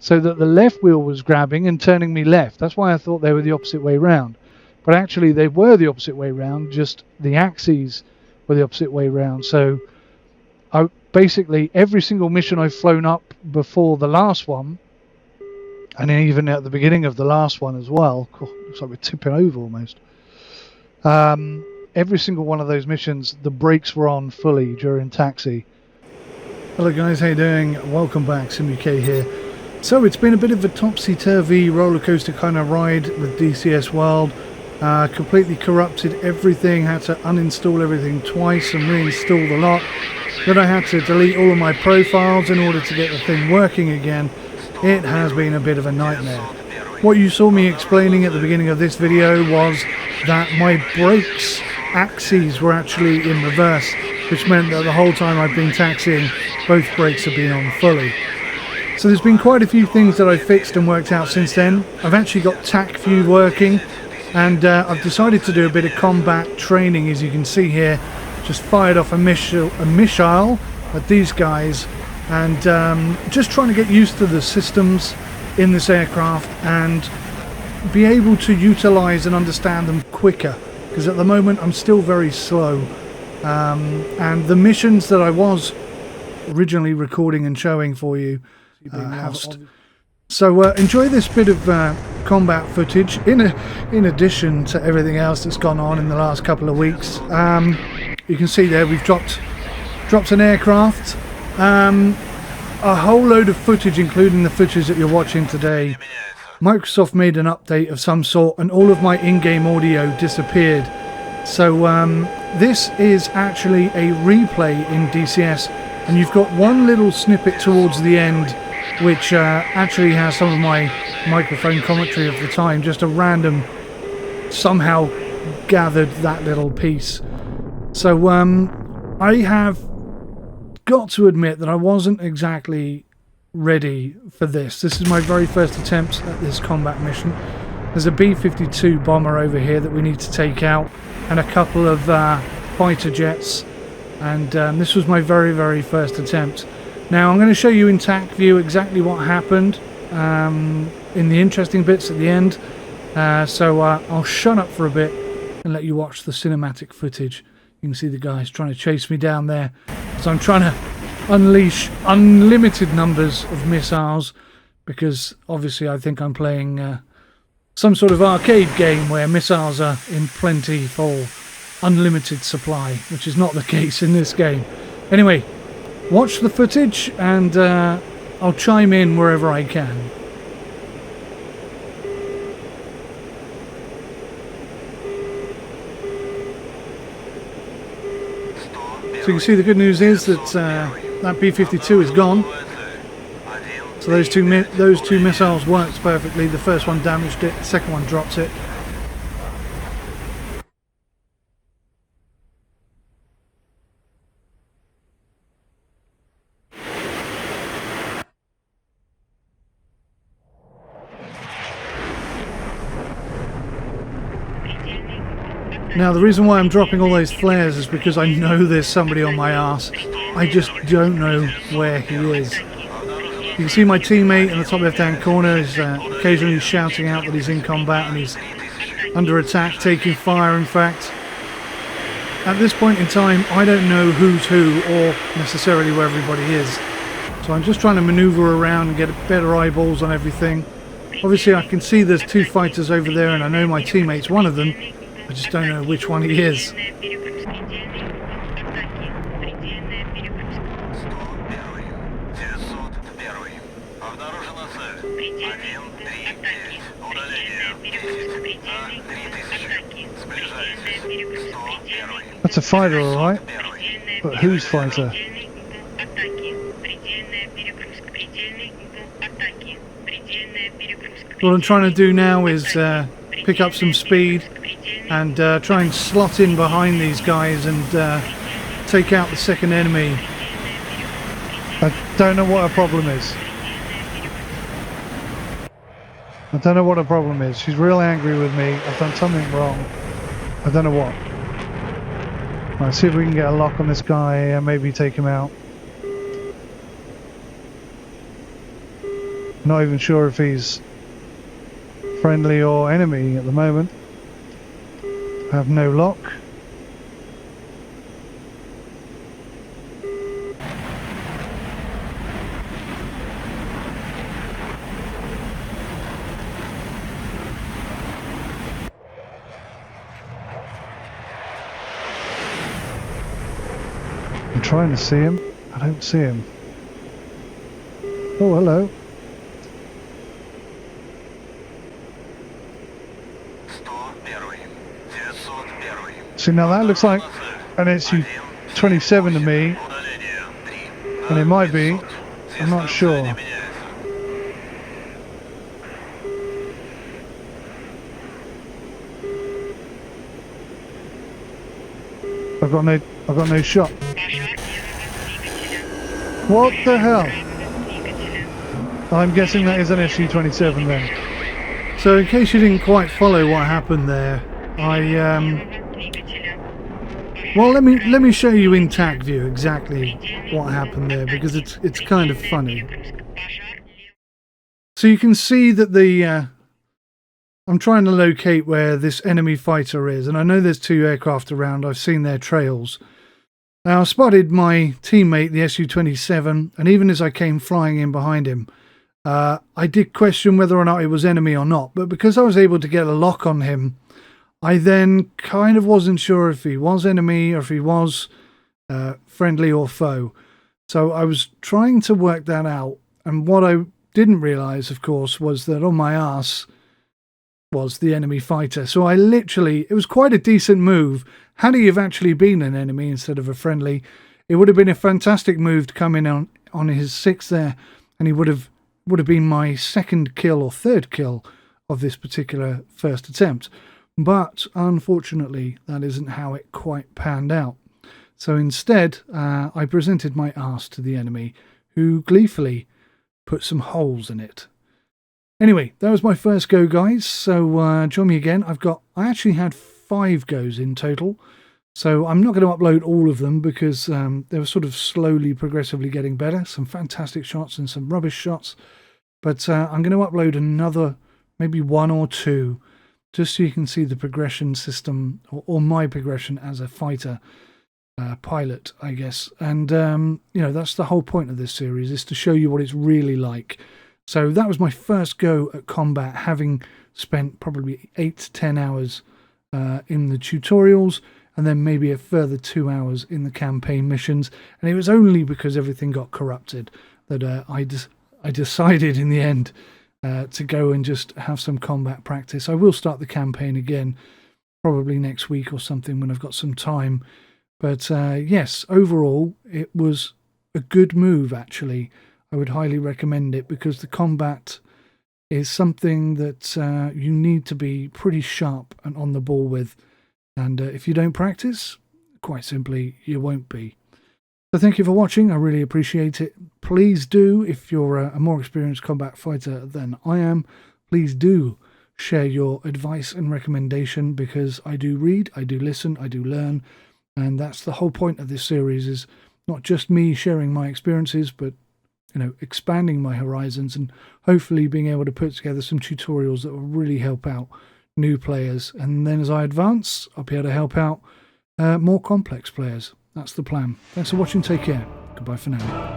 so that the left wheel was grabbing and turning me left. That's why I thought they were the opposite way round. But actually they were the opposite way round, just the axes were the opposite way round. So basically every single mission I've flown up before the last one, and even at the beginning of the last one as well, looks like we're tipping over almost. Every single one of those missions, the brakes were on fully during taxi. Hello guys, how you doing? Welcome back, 𝗦𝘂𝗽𝗍 here. So it's been a bit of a topsy-turvy roller coaster kind of ride with DCS World. Completely corrupted everything, had to uninstall everything twice and reinstall the lot. Then I had to delete all of my profiles in order to get the thing working again. It has been a bit of a nightmare. What you saw me explaining at the beginning of this video was that my brakes axes were actually in reverse, which meant that the whole time I've been taxiing, both brakes have been on fully. So there's been quite a few things that I've fixed and worked out since then. I've actually got TAC-View working, and I've decided to do a bit of combat training. As you can see here, just fired off a missile at these guys, and just trying to get used to the systems in this aircraft and be able to utilize and understand them quicker, because at the moment I'm still very slow, and the missions that I was originally recording and showing for you housed. So enjoy this bit of combat footage in addition to everything else that's gone on in the last couple of weeks. You can see there we've dropped an aircraft, a whole load of footage, including the footage that you're watching today. Microsoft made an update of some sort and all of my in-game audio disappeared. So this is actually a replay in DCS, and you've got one little snippet towards the end which actually has some of my microphone commentary of the time, just a random, somehow gathered that little piece. So I have got to admit that I wasn't exactly ready for this. This is my very first attempt at this combat mission. There's a B-52 bomber over here that we need to take out, and a couple of fighter jets, and this was my very first attempt. Now I'm going to show you in TAC-View exactly what happened in the interesting bits at the end, so I'll shut up for a bit and let you watch the cinematic footage. You can see the guys trying to chase me down there, so I'm trying to unleash unlimited numbers of missiles, because obviously I think I'm playing some sort of arcade game where missiles are in plenty for unlimited supply, which is not the case in this game. Anyway, watch the footage and I'll chime in wherever I can. So you can see the good news is that that B-52 is gone. So those two missiles worked perfectly. The first one damaged it, the second one dropped it. Now the reason why I'm dropping all those flares is because I know there's somebody on my arse. I just don't know where he is. You can see my teammate in the top left hand corner is occasionally shouting out that he's in combat and he's under attack, taking fire in fact. At this point in time I don't know who's who or necessarily where everybody is. So I'm just trying to maneuver around and get better eyeballs on everything. Obviously I can see there's two fighters over there and I know my teammate's one of them. I just don't know which one he is. That's a fighter, alright. But whose fighter? What I'm trying to do now is pick up some speed and try and slot in behind these guys and take out the second enemy. I don't know what a problem is. I don't know what a problem is. She's real angry with me. I've done something wrong. I don't know what. Right, see if we can get a lock on this guy and maybe take him out. Not even sure if he's friendly or enemy at the moment. I have no lock. I'm trying to see him. I don't see him. Oh, hello. See, now that looks like an 𝗦𝘂𝗃𝗍𝗺 to me, and it might be. I'm not sure. I've got no shot. What the hell? I'm guessing that is an 𝗦𝘂𝗃𝗍𝗺 then. So in case you didn't quite follow what happened there, well, let me show you in TAC view exactly what happened there, because it's kind of funny. So you can see that the I'm trying to locate where this enemy fighter is, and I know there's 2 aircraft around. I've seen their trails. Now I spotted my teammate, the 𝗦𝘂𝗃𝗍𝗺, and even as I came flying in behind him, I did question whether or not it was enemy or not. But because I was able to get a lock on him, I then kind of wasn't sure if he was enemy or if he was friendly or foe. So I was trying to work that out, and what I didn't realise, of course, was that on my arse was the enemy fighter. So I literally, it was quite a decent move. Had he have actually been an enemy instead of a friendly, it would have been a fantastic move to come in on his 6 there, and he would have been my 2nd kill or 3rd kill of this particular first attempt. But unfortunately, that isn't how it quite panned out. So instead, I presented my arse to the enemy, who gleefully put some holes in it. Anyway, that was my first go, guys. So join me again. I actually had 5 goes in total. So I'm not going to upload all of them because they were sort of slowly, progressively getting better. Some fantastic shots and some rubbish shots. But I'm going to upload another, maybe 1 or 2, just so you can see the progression system, or my progression as a fighter pilot, I guess. And, you know, that's the whole point of this series, is to show you what it's really like. So that was my first go at combat, having spent probably 8 to 10 hours in the tutorials, and then maybe a further 2 hours in the campaign missions. And it was only because everything got corrupted that I decided in the end to go and just have some combat practice. I will start the campaign again probably next week or something when I've got some time. But yes, overall, it was a good move, actually. I would highly recommend it because the combat is something that you need to be pretty sharp and on the ball with. And if you don't practice, quite simply, you won't be. So thank you for watching. I really appreciate it. Please do, if you're a more experienced combat fighter than I am, please do share your advice and recommendation, because I do read, I do listen, I do learn. And that's the whole point of this series, is not just me sharing my experiences, but, you know, expanding my horizons and hopefully being able to put together some tutorials that will really help out new players. And then as I advance, I'll be able to help out more complex players. That's the plan. Thanks for watching. Take care. Goodbye for now.